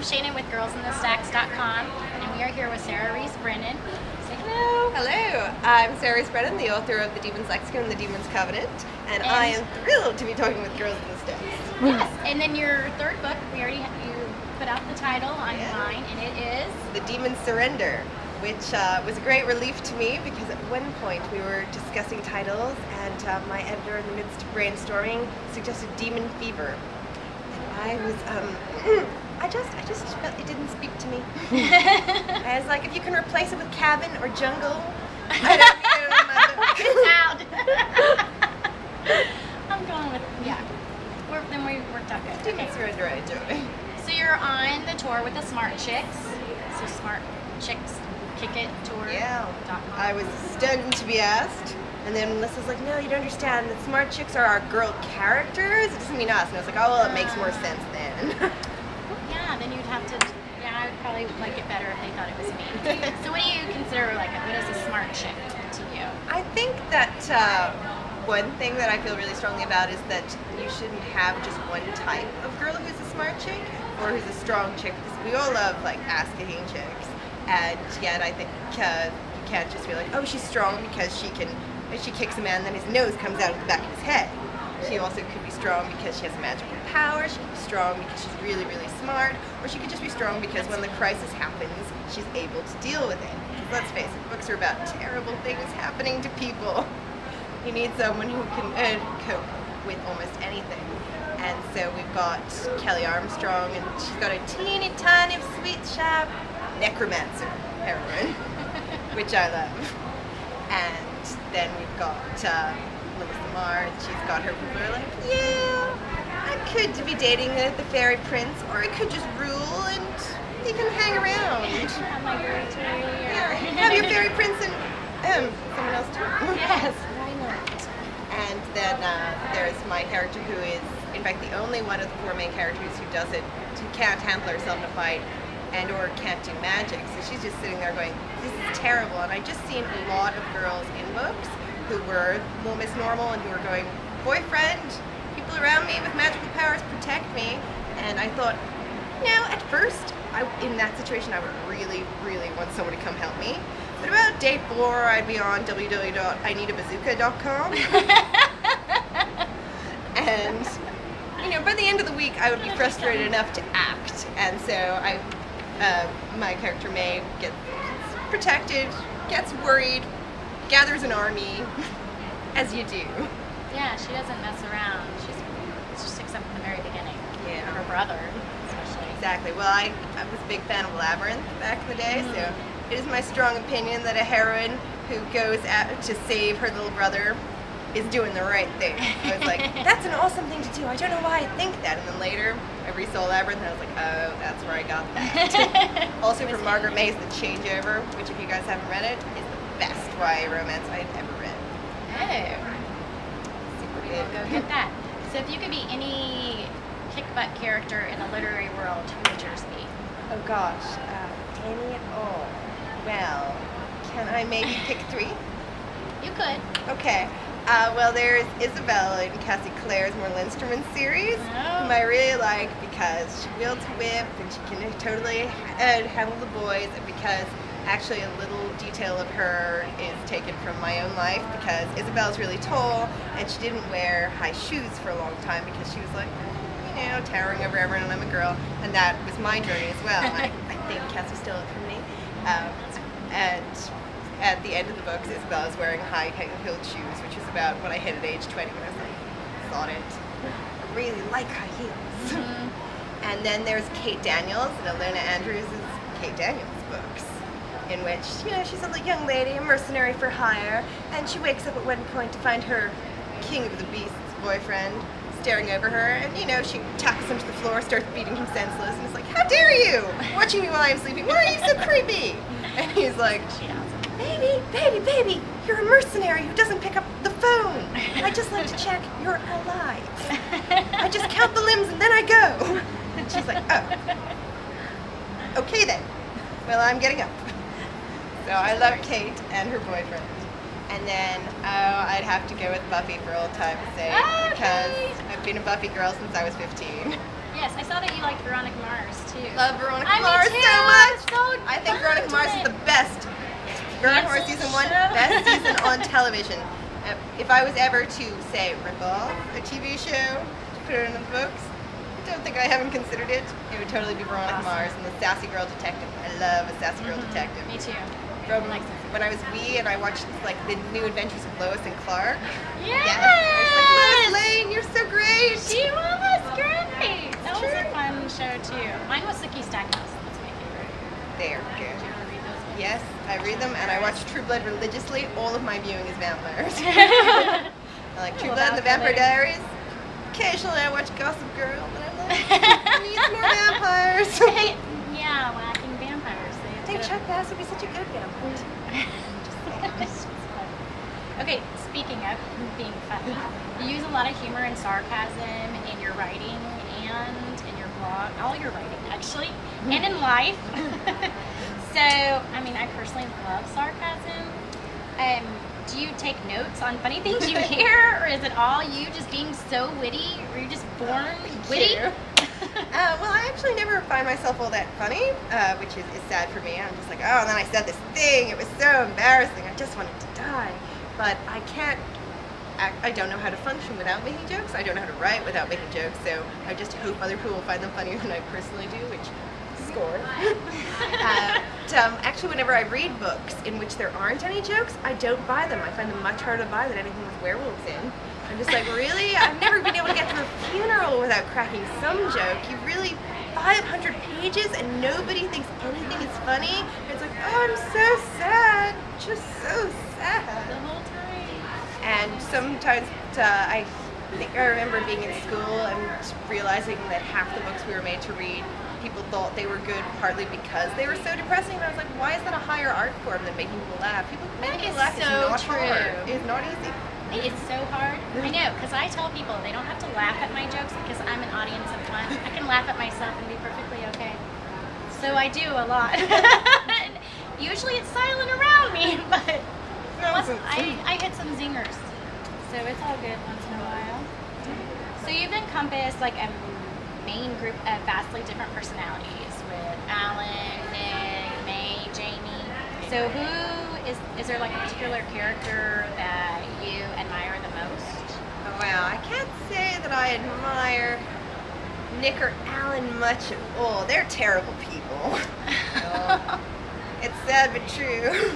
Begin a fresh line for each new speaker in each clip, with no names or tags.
Shannon with girlsinthestacks.com, and we are here with Sarah Rees Brennan. Say hello.
Hello, I'm Sarah Rees Brennan, the author of The Demon's Lexicon and The Demon's Covenant, and I am thrilled to be talking with Girls in the Stacks.
Yes, and then your third book, you put out the title online, and it is
The Demon's Surrender, which was a great relief to me because at one point we were discussing titles, and my editor, in the midst of brainstorming, suggested Demon Fever. And I was, I just felt it didn't speak to me. I was like, if you can replace it with cabin or jungle, I don't know my book.
It's out. I'm going with, then we worked out good.
Demon Surrender, I enjoy.
So you're on the tour with the Smart Chicks. So Smart Chicks Kick It Tour.
Yeah. I was stunned to be asked. And then Melissa's like, no, you don't understand. The Smart Chicks are our girl characters. It doesn't mean us. And I was like, oh, well, it makes more sense then.
Yeah, then you'd have to, I would probably like it better if they thought it was me. So what do you consider, what is a smart chick to you?
I think that one thing that I feel really strongly about is that you shouldn't have just one type of girl who's a smart chick or who's a strong chick, because we all love, like, ass-kicking chicks. And yet I think you can't just be like, oh, she's strong because she kicks a man, then his nose comes out of the back of his head. She also could be strong because she has magical power, she could be strong because she's really, really smart, or she could just be strong because when the crisis happens, she's able to deal with it. Because let's face it, books are about terrible things happening to people. You need someone who can cope with almost anything. And so we've got Kelly Armstrong, and she's got a teeny tiny, sweet, sharp necromancer heroine, which I love. And then we've got Melissa Marr, she's got her people who are like, yeah, I could be dating the fairy prince, or I could just rule and he can hang around.
Have my fairy tree.
Yeah, have your fairy prince and someone else too.
Yes.
Why not? And then there's my character who is, in fact, the only one of the four main characters who can't handle herself in a fight and or can't do magic. So she's just sitting there going, this is terrible. And I've just seen a lot of girls in books who were Miss Normal and who were going, boyfriend, people around me with magical powers protect me. And I thought, at first, in that situation, I would really, really want someone to come help me. But about day 4, I'd be on www.ineedabazooka.com. And, by the end of the week, I would be frustrated enough to act. And so my character May gets protected, gets worried, gathers an army, as you do.
Yeah, she doesn't mess around. She's just except in the very beginning.
Yeah.
Her brother, especially.
Exactly. Well, I was a big fan of Labyrinth back in the day, so it is my strong opinion that a heroine who goes out to save her little brother is doing the right thing. I was like, that's an awesome thing to do. I don't know why I think that. And then later, I resaw Labyrinth and I was like, oh, that's where I got that. Also from Margaret May's The Changeover, which if you guys haven't read it, is the best YA romance I've ever read.
Oh.
Super
We
good.
will go get that. So if you could be any kick-butt character in the literary world, who would yours be?
Oh gosh, any at all. Well, can I maybe pick 3?
You could.
Okay. Well, there's Isabel in Cassie Clare's More Lindsterman series, whom I really like because she wields a whip and she can totally handle the boys, and because actually a little detail of her is taken from my own life, because Isabel's really tall and she didn't wear high shoes for a long time because she was like, towering over everyone, and I'm a girl, and that was my journey as well. I think Cassie stole it from me. And at the end of the books, Isabel is wearing high-heeled shoes, which is about what I hit at age 20 when I was like, thought it. I really like high heels. And then there's Kate Daniels, and Alona Andrews' Kate Daniels books, in which, she's a young lady, a mercenary for hire, and she wakes up at one point to find her king of the beasts boyfriend staring over her, and she tackles him to the floor, starts beating him senseless, and it's like, how dare you, watching me while I'm sleeping, why are you so creepy? And he's like, baby, you're a mercenary who doesn't pick up the phone. I just like to check you're alive. I just count the limbs and then I go. And she's like, oh. Okay then. Well, I'm getting up. So I love Kate and her boyfriend. And then, I'd have to go with Buffy for old time's sake, because I've been a Buffy girl since I was 15.
Yes, I saw that you liked Veronica Mars too.
Love Veronica
Me
Mars
too.
so much.
So
I think Veronica Mars is the best. Veronica Mars season 1, best season on television. If I was ever to say rip off a TV show to put it in the books, I don't think I haven't considered it. It would totally be Veronica Mars and the Sassy Girl Detective. I love a Sassy Girl Detective.
Me too.
From when I was wee and I watched like the New Adventures of Lois and Clark.
Yes!
I was like, Lois Lane, you're so great!
She was great! That was a fun show too. Mine was Sookie Stackhouse. That's my favorite.
There,
Did
good.
you ever read those books?
Yes, I read them and I watch True Blood religiously. All of my viewing is vampires. I like True Blood and the Vampire Diaries. Occasionally I watch Gossip Girl, but I'm like, I need some more vampires.
Yeah, whacking vampires.
I think Chuck Bass would be such a good vampire.
Okay, speaking of being funny, you use a lot of humor and sarcasm in your writing and in your blog, all your writing actually, and in life. So, I mean, I personally love sarcasm. Do you take notes on funny things you hear, or is it all you just being so witty? Were you just born witty?
Well, I actually never find myself all that funny, which is sad for me. I'm just like, oh, and then I said this thing. It was so embarrassing. I just wanted to die. But I can't, I don't know how to function without making jokes. I don't know how to write without making jokes. So I just hope other people will find them funnier than I personally do, which score. Actually, whenever I read books in which there aren't any jokes, I don't buy them. I find them much harder to buy than anything with werewolves in. I'm just like, really? I've never been able to get through a funeral without cracking some joke. You really, 500 pages and nobody thinks anything is funny? It's like, oh, I'm so sad. Just so sad.
The whole time.
And sometimes I think I remember being in school and realizing that half the books we were made to read, people thought they were good partly because they were so depressing. And I was like, why is that a higher art form than making people laugh? Making people laugh is not hard. It's not easy.
It's so hard. I know, because I tell people they don't have to laugh at my jokes because I'm an audience of one. I can laugh at myself and be perfectly okay. So I do a lot. Usually it's silent around me, but I hit some zingers. So it's all good once in a while. So you've encompassed like a main group of vastly different personalities with Alan, Nick, May, Jamie. So is there like a particular character that you admire the most?
Oh, wow, I can't say that I admire Nick or Alan much at all. They're terrible people. It's sad but true.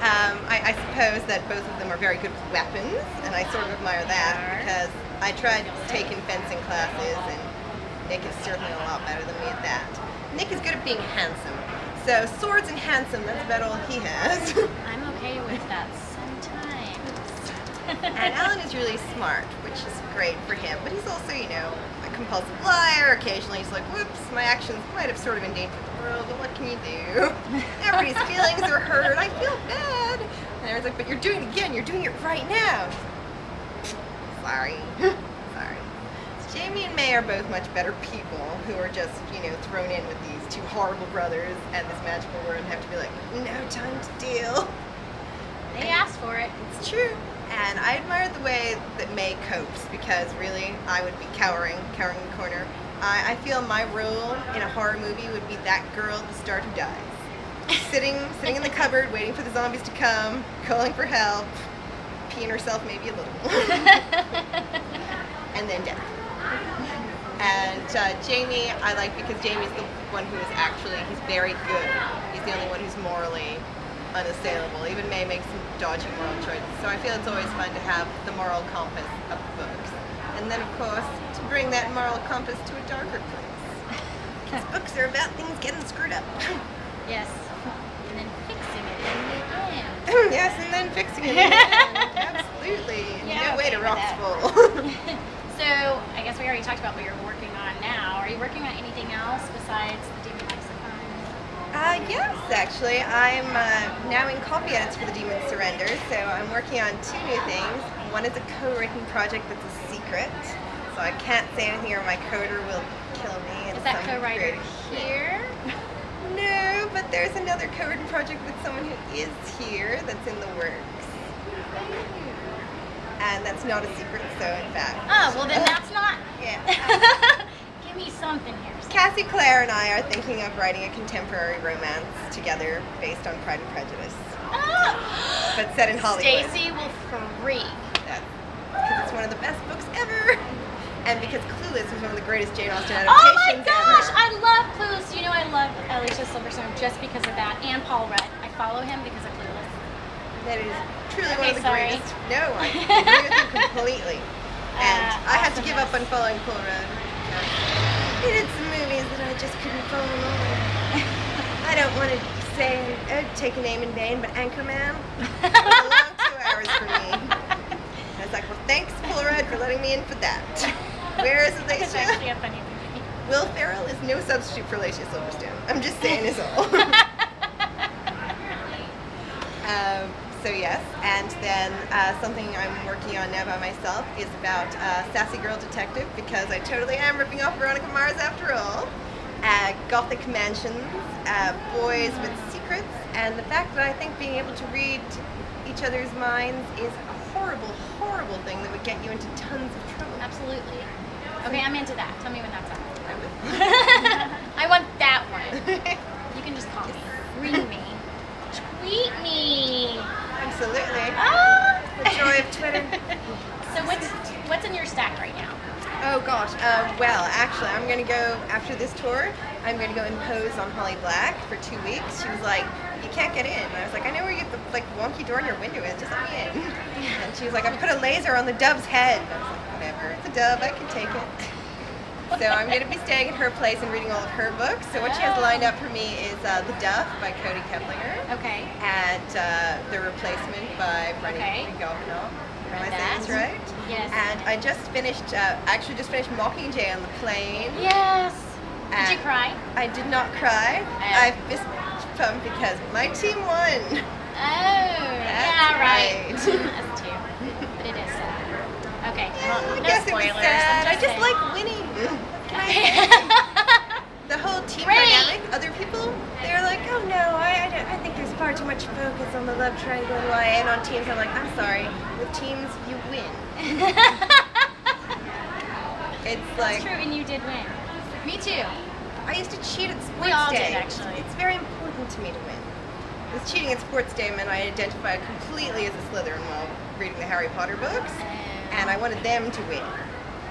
I suppose that both of them are very good with weapons, and I sort of admire that because I tried taking fencing classes, and Nick is certainly a lot better than me at that. Nick is good at being handsome. So swords and handsome, that's about all he has.
I'm okay with that sometimes.
And Alan is really smart, which is great for him, but he's also, you know, a compulsive liar. Occasionally he's like, whoops, my actions might have sort of endangered the world, but what can you do? Everybody's feelings are hurt, I feel bad. And everyone's like, but you're doing it again, you're doing it right now. Sorry. Sorry. Jamie and May are both much better people who are just, you know, thrown in with these two horrible brothers and this magical world and have to be like, no time to deal.
They asked for it.
It's true. And I admire the way that May copes because really I would be cowering in the corner. I feel my role in a horror movie would be that girl at the start who dies. Sitting in the cupboard waiting for the zombies to come, calling for help, peeing herself maybe a little. And then death. And Jamie, I like because Jamie's the one who is actually, he's very good. He's the only one who's morally unassailable. Even May makes some dodgy moral choices. So I feel it's always fun to have the moral compass of the books. And then, of course, to bring that moral compass to a darker place. Because books are about things getting screwed up.
Yes. And then fixing it in the end.
Yes, and then fixing it in the end. Absolutely.
Yeah,
no way to rock's full.
So, I guess we already talked about what you're working on now. Are you working on anything else besides the Demon Lexicon?
Yes, actually. I'm now in copy edits for the Demon Surrender, so I'm working on two new things. One is a co-written project that's a secret, so I can't say anything or my coder will kill me.
Is that co-writer here?
No, but there's another co-written project with someone who is here that's in the works. And that's not a secret, so in fact.
Oh, well then that's not.
Yeah.
Give me something.
Cassie Clare and I are thinking of writing a contemporary romance together based on Pride and Prejudice.
Oh.
But set in Hollywood.
Stacy will freak.
That's because it's one of the best books ever. And because Clueless is one of the greatest Jane Austen
Oh my
adaptations
gosh,
ever.
I love Clueless. You know I love Alicia Silverstone just because of that, and Paul Rudd. I follow him because of Clueless.
That is truly one
Okay,
of the
sorry.
greatest. No, I agree with you completely. And I had to give up on following Paul Rudd. He did some movies that I just couldn't follow along with. I don't want to say, take a name in vain, but Anchorman was a long 2 hours for me. And I was like, well, thanks, Paul Rudd, for letting me in for that. Where is
It's actually
Alicia?
a funny movie.
Will Ferrell is no substitute for Alicia Silverstone. I'm just saying is all. So yes, and then something I'm working on now by myself is about Sassy Girl Detective, because I totally am ripping off Veronica Mars after all. Gothic mansions, boys with secrets, and the fact that I think being able to read each other's minds is a horrible, horrible thing that would get you into tons of trouble.
Absolutely. Okay, I'm into that. Tell me when that's out.
I would.
I want that one. You can just call me. Ring me. Tweet me.
Absolutely.
Ah!
The joy of Twitter.
So what's in your stack right now?
Oh gosh, well actually I'm going to go, after this tour, I'm going to go impose on Holly Black for 2 weeks. She was like, you can't get in. And I was like, I know where the wonky door in your window is, just let me in. And she was like, I put a laser on the dove's head. And I was like, whatever, it's a dove, I can take it. So I'm going to be staying at her place and reading all of her books. So what she has lined up for me is The Duff by Cody Keplinger.
Okay.
And The Replacement by Brennan Galvanoff. Am I saying this right?
Yes.
And I just finished, actually just finished Mockingjay on the plane.
Yes. Did you
And
cry?
I did not cry. I fist pumped because my team won.
Oh, yeah, right.
right.
That's too. But it is sad. Okay. Well,
I
no
guess
spoilers.
it was sad. I just
saying.
like winning. Can I say? The whole team
Great.
dynamic, other people, they're like, oh no, I think there's far too much focus on the love triangle and on teams. I'm like, I'm sorry, with teams, you win. It's like,
That's true, and you did win. Me too.
I used to cheat at sports
We all
day.
did, actually.
It's very important to me to win. With cheating at sports day meant I identified completely as a Slytherin while reading the Harry Potter books, and I wanted them to win.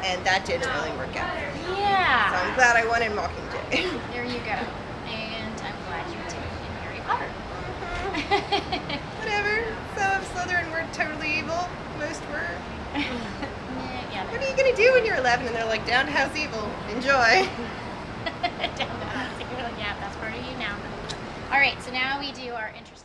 And that didn't really work out. So
Yeah.
I'm glad I won in Mockingjay.
There you go. And I'm glad you did in Harry Potter.
Whatever. Some of Slytherin were totally evil. Most were.
Yeah.
What are you gonna do when you're 11 and they're like, down to house evil? Enjoy.
Down the house. Yeah, that's part of you now. All right, so now we do our interesting.